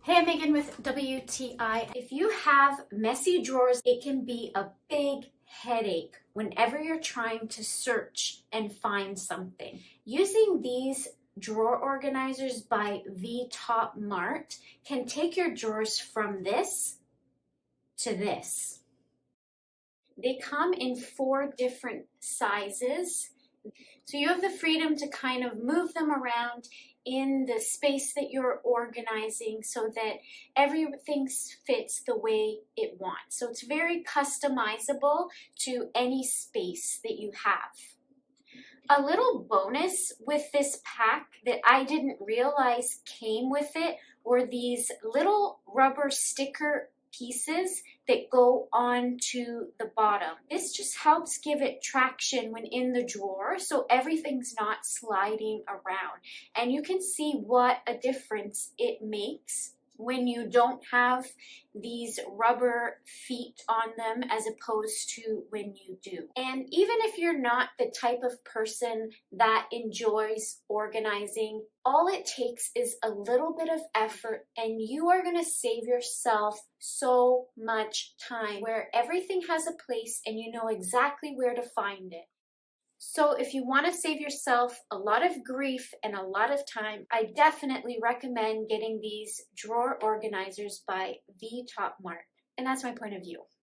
Hey, I'm Megan with WTI. If you have messy drawers, it can be a big headache whenever you're trying to search and find something. Using these drawer organizers by Vtopmart can take your drawers from this to this. They come in 4 different sizes. So you have the freedom to kind of move them around in the space that you're organizing so that everything fits the way it wants. So it's very customizable to any space that you have. A little bonus with this pack that I didn't realize came with it were these little rubber sticker pieces that go onto the bottom. This just helps give it traction when in the drawer so everything's not sliding around. And you can see what a difference it makes when you don't have these rubber feet on them as opposed to when you do. And even if you're not the type of person that enjoys organizing, all it takes is a little bit of effort and you are going to save yourself so much time where everything has a place and you know exactly where to find it. So if you want to save yourself a lot of grief and a lot of time, I definitely recommend getting these drawer organizers by Vtopmart. And that's my point of view.